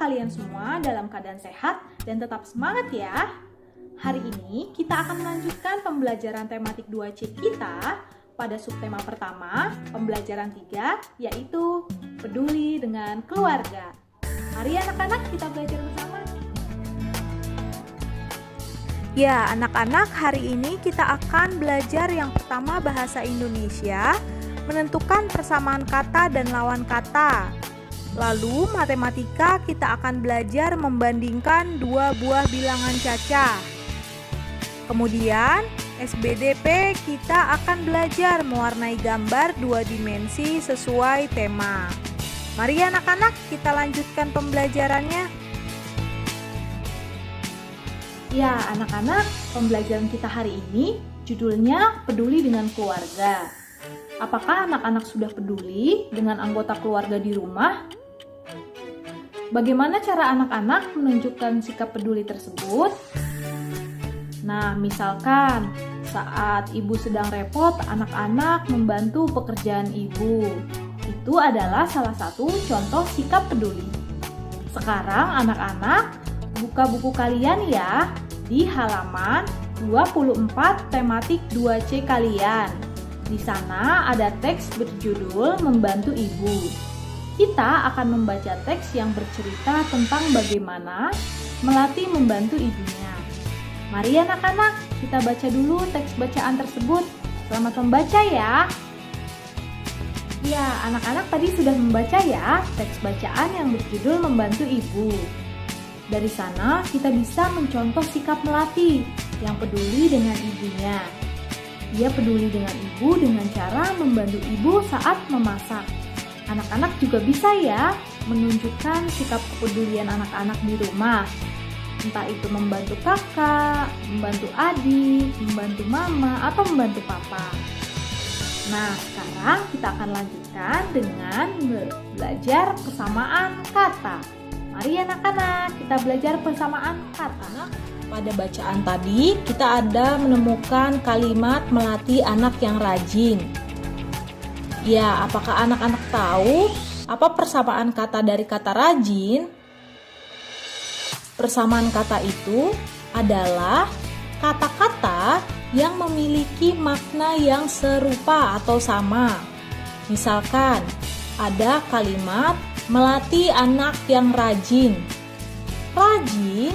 kalian semua dalam keadaan sehat dan tetap semangat ya. Hari ini kita akan melanjutkan pembelajaran tematik 2C kita pada subtema pertama, pembelajaran 3, yaitu peduli dengan keluarga. Mari anak-anak kita belajar bersama. Ya, anak-anak, hari ini kita akan belajar yang pertama bahasa Indonesia, menentukan persamaan kata dan lawan kata. Lalu matematika kita akan belajar membandingkan dua buah bilangan cacah. Kemudian SBDP kita akan belajar mewarnai gambar dua dimensi sesuai tema. Mari anak-anak kita lanjutkan pembelajarannya. Ya, anak-anak, pembelajaran kita hari ini judulnya peduli dengan keluarga. Apakah anak-anak sudah peduli dengan anggota keluarga di rumah? Bagaimana cara anak-anak menunjukkan sikap peduli tersebut? Nah, misalkan saat ibu sedang repot, anak-anak membantu pekerjaan ibu. Itu adalah salah satu contoh sikap peduli. Sekarang anak-anak buka buku kalian ya di halaman 24 tematik 2C kalian. Di sana ada teks berjudul Membantu Ibu. Kita akan membaca teks yang bercerita tentang bagaimana Melati membantu ibunya. Mari anak-anak, kita baca dulu teks bacaan tersebut. Selamat membaca ya. Ya, anak-anak tadi sudah membaca ya teks bacaan yang berjudul Membantu Ibu. Dari sana kita bisa mencontoh sikap Melati yang peduli dengan ibunya. Dia peduli dengan ibu dengan cara membantu ibu saat memasak. Anak-anak juga bisa ya menunjukkan sikap kepedulian anak-anak di rumah. Entah itu membantu kakak, membantu adik, membantu mama, atau membantu papa. Nah, sekarang kita akan lanjutkan dengan belajar persamaan kata. Mari anak-anak, kita belajar persamaan kata. Pada bacaan tadi, kita ada menemukan kalimat Melati anak yang rajin. Ya, apakah anak-anak tahu apa persamaan kata dari kata rajin? Persamaan kata itu adalah kata-kata yang memiliki makna yang serupa atau sama. Misalkan, ada kalimat Melati anak yang rajin. Rajin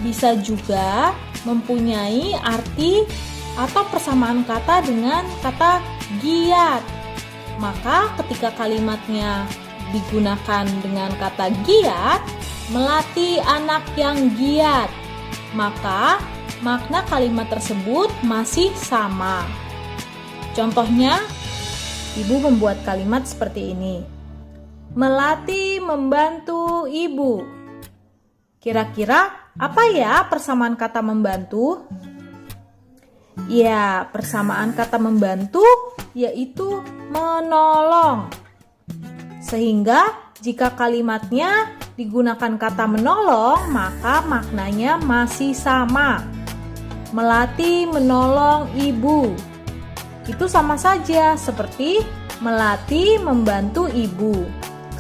bisa juga mempunyai arti atau persamaan kata dengan kata giat. Maka ketika kalimatnya digunakan dengan kata giat, Melati anak yang giat, maka makna kalimat tersebut masih sama. Contohnya, ibu membuat kalimat seperti ini. Melati membantu ibu. Kira-kira apa ya persamaan kata membantu? Ya, persamaan kata membantu yaitu menolong. Sehingga jika kalimatnya digunakan kata menolong, maka maknanya masih sama. Melati menolong ibu. Itu sama saja seperti Melati membantu ibu.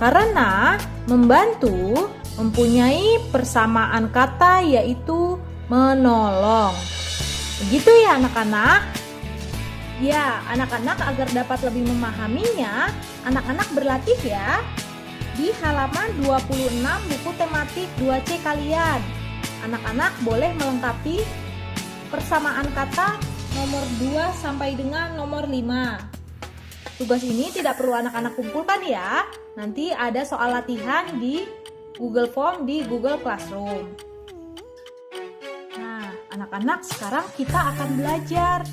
Karena membantu mempunyai persamaan kata yaitu menolong. Begitu ya anak-anak? Ya, anak-anak agar dapat lebih memahaminya, anak-anak berlatih ya di halaman 26 buku tematik 2C kalian. Anak-anak boleh melengkapi persamaan kata nomor 2 sampai dengan nomor 5. Tugas ini tidak perlu anak-anak kumpulkan ya. Nanti ada soal latihan di Google Form di Google Classroom. Nah, anak-anak sekarang kita akan belajar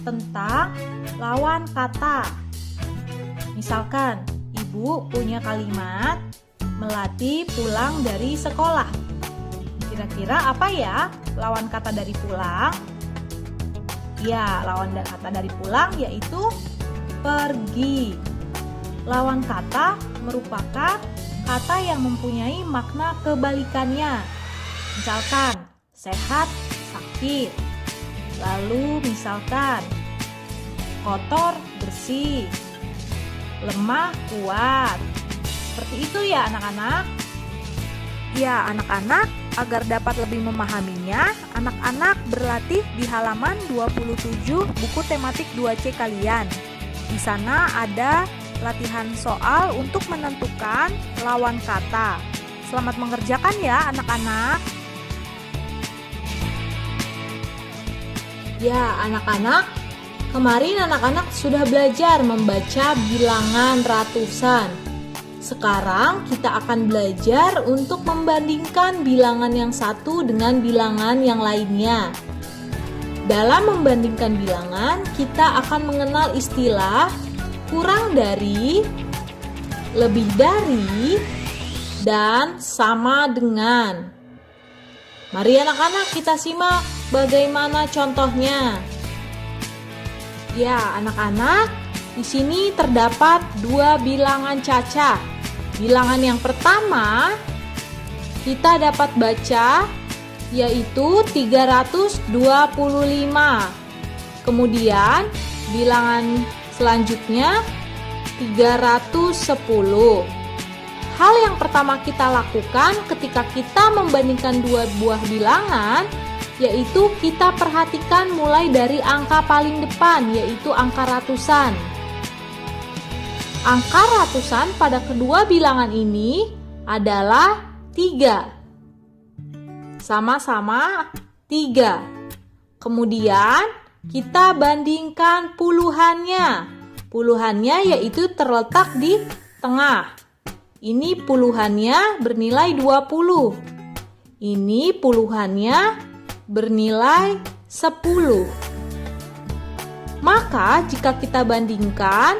tentang lawan kata. Misalkan, ibu punya kalimat Melati pulang dari sekolah. Kira-kira apa ya lawan kata dari pulang? Ya, lawan kata dari pulang yaitu pergi. Lawan kata merupakan kata yang mempunyai makna kebalikannya. Misalkan, sehat, sakit. Lalu misalkan, kotor, bersih. Lemah, kuat. Seperti itu ya anak-anak. Ya, anak-anak, agar dapat lebih memahaminya, anak-anak berlatih di halaman 27 buku tematik 2C kalian. Di sana ada latihan soal untuk menentukan lawan kata. Selamat mengerjakan ya, anak-anak. Ya, anak-anak, kemarin anak-anak sudah belajar membaca bilangan ratusan. Sekarang kita akan belajar untuk membandingkan bilangan yang satu dengan bilangan yang lainnya. Dalam membandingkan bilangan, kita akan mengenal istilah kurang dari, lebih dari, dan sama dengan. Mari anak-anak kita simak bagaimana contohnya. Ya, anak-anak, di sini terdapat dua bilangan cacah. Bilangan yang pertama kita dapat baca yaitu 325. Kemudian bilangan selanjutnya 310. Hal yang pertama kita lakukan ketika kita membandingkan dua buah bilangan yaitu kita perhatikan mulai dari angka paling depan yaitu angka ratusan. Angka ratusan pada kedua bilangan ini adalah 3. Sama-sama 3. Kemudian kita bandingkan puluhannya. Puluhannya yaitu terletak di tengah. Ini puluhannya bernilai 20. Ini puluhannya bernilai 10. Maka jika kita bandingkan,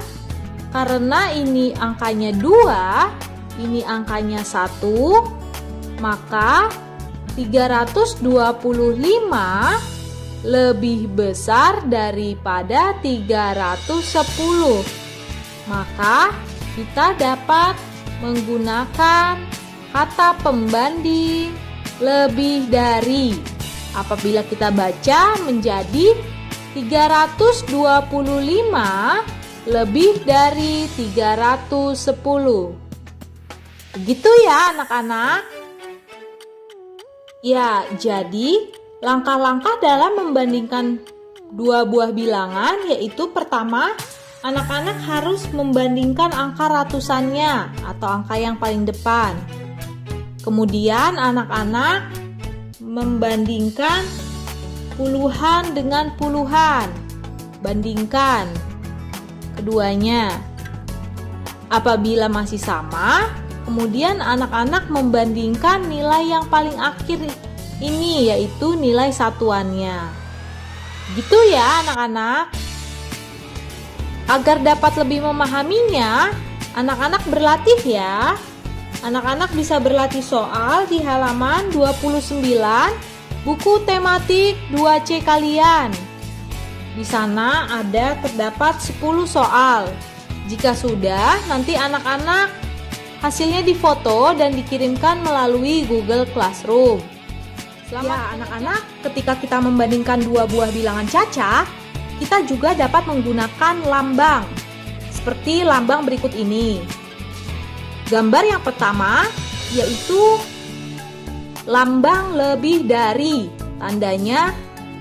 karena ini angkanya 2, ini angkanya 1, maka 325 lebih besar daripada 310. Maka kita dapat menggunakan kata pembanding lebih dari. Apabila kita baca menjadi 325 lebih dari 310. Begitu ya anak-anak? Ya, jadi langkah-langkah dalam membandingkan dua buah bilangan yaitu pertama, anak-anak harus membandingkan angka ratusannya atau angka yang paling depan. Kemudian anak-anak membandingkan puluhan dengan puluhan. Bandingkan keduanya. Apabila masih sama, kemudian anak-anak membandingkan nilai yang paling akhir ini yaitu nilai satuannya. Gitu ya anak-anak. Agar dapat lebih memahaminya, anak-anak berlatih ya. Anak-anak bisa berlatih soal di halaman 29 buku tematik 2C kalian. Di sana terdapat 10 soal. Jika sudah, nanti anak-anak hasilnya difoto dan dikirimkan melalui Google Classroom. Ya, anak-anak, ketika kita membandingkan dua buah bilangan cacah, kita juga dapat menggunakan lambang. Seperti lambang berikut ini. Gambar yang pertama yaitu lambang lebih dari. Tandanya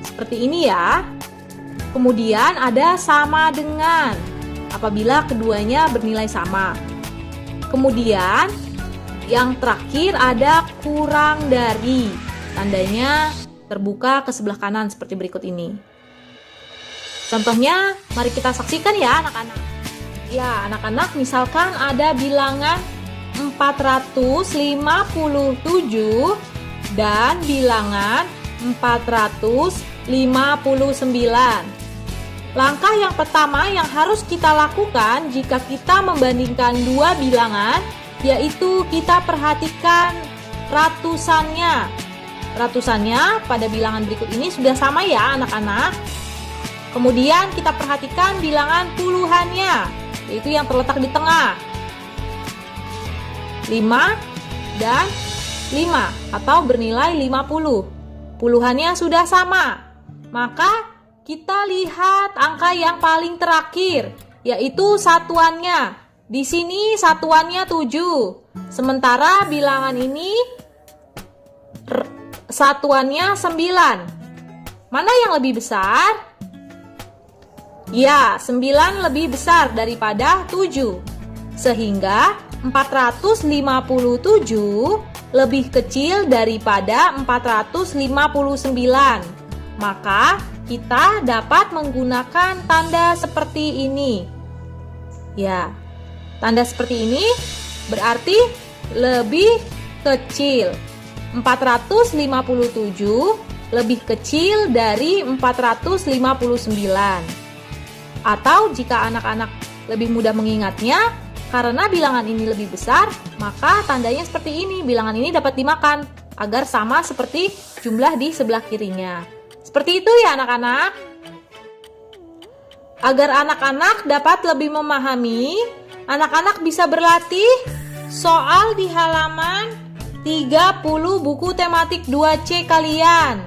seperti ini ya. Kemudian ada sama dengan apabila keduanya bernilai sama. Kemudian yang terakhir ada kurang dari. Tandanya terbuka ke sebelah kanan seperti berikut ini. Contohnya mari kita saksikan ya anak-anak. Ya anak-anak, misalkan ada bilangan 457 dan bilangan 459. Langkah yang pertama yang harus kita lakukan jika kita membandingkan dua bilangan yaitu kita perhatikan ratusannya. Ratusannya pada bilangan berikut ini sudah sama ya anak-anak. Kemudian kita perhatikan bilangan puluhannya, yaitu yang terletak di tengah. 5 dan 5 atau bernilai 50. Puluhannya sudah sama. Maka kita lihat angka yang paling terakhir, yaitu satuannya. Di sini satuannya 7. Sementara bilangan ini satuannya 9. Mana yang lebih besar? Ya, 9 lebih besar daripada 7. Sehingga 457 lebih kecil daripada 459. Maka kita dapat menggunakan tanda seperti ini. Ya, tanda seperti ini berarti lebih kecil. 457 lebih kecil dari 459. Atau jika anak-anak lebih mudah mengingatnya, karena bilangan ini lebih besar, maka tandanya seperti ini. Bilangan ini dapat dimakan agar sama seperti jumlah di sebelah kirinya. Seperti itu ya anak-anak. Agar anak-anak dapat lebih memahami, anak-anak bisa berlatih soal di halaman 30 buku tematik 2C kalian.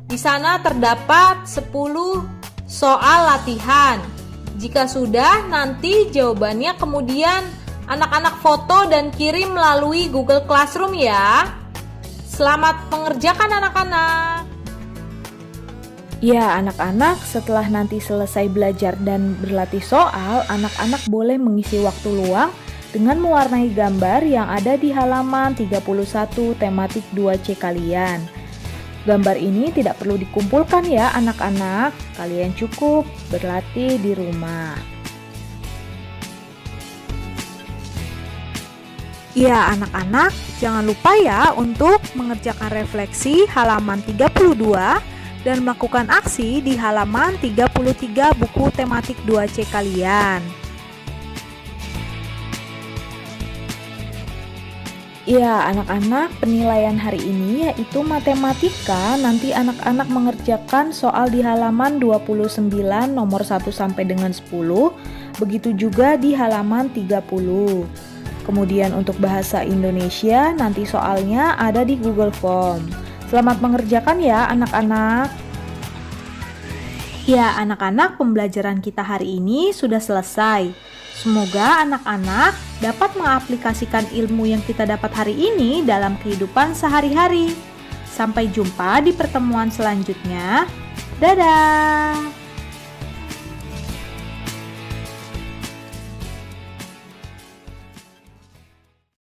Di sana terdapat 10 soal latihan. Jika sudah, nanti jawabannya kemudian anak-anak foto dan kirim melalui Google Classroom ya. Selamat mengerjakan anak-anak. Ya, anak-anak, setelah nanti selesai belajar dan berlatih soal, anak-anak boleh mengisi waktu luang dengan mewarnai gambar yang ada di halaman 31 tematik 2C kalian. Gambar ini tidak perlu dikumpulkan ya anak-anak, kalian cukup berlatih di rumah. Ya anak-anak, jangan lupa ya untuk mengerjakan refleksi halaman 32 dan melakukan aksi di halaman 33 buku tematik 2C kalian. Ya, anak-anak, penilaian hari ini yaitu matematika. Nanti anak-anak mengerjakan soal di halaman 29 nomor 1 sampai dengan 10. Begitu juga di halaman 30. Kemudian untuk bahasa Indonesia, nanti soalnya ada di Google Form. Selamat mengerjakan ya anak-anak. Ya, anak-anak, pembelajaran kita hari ini sudah selesai. Semoga anak-anak dapat mengaplikasikan ilmu yang kita dapat hari ini dalam kehidupan sehari-hari. Sampai jumpa di pertemuan selanjutnya. Dadah!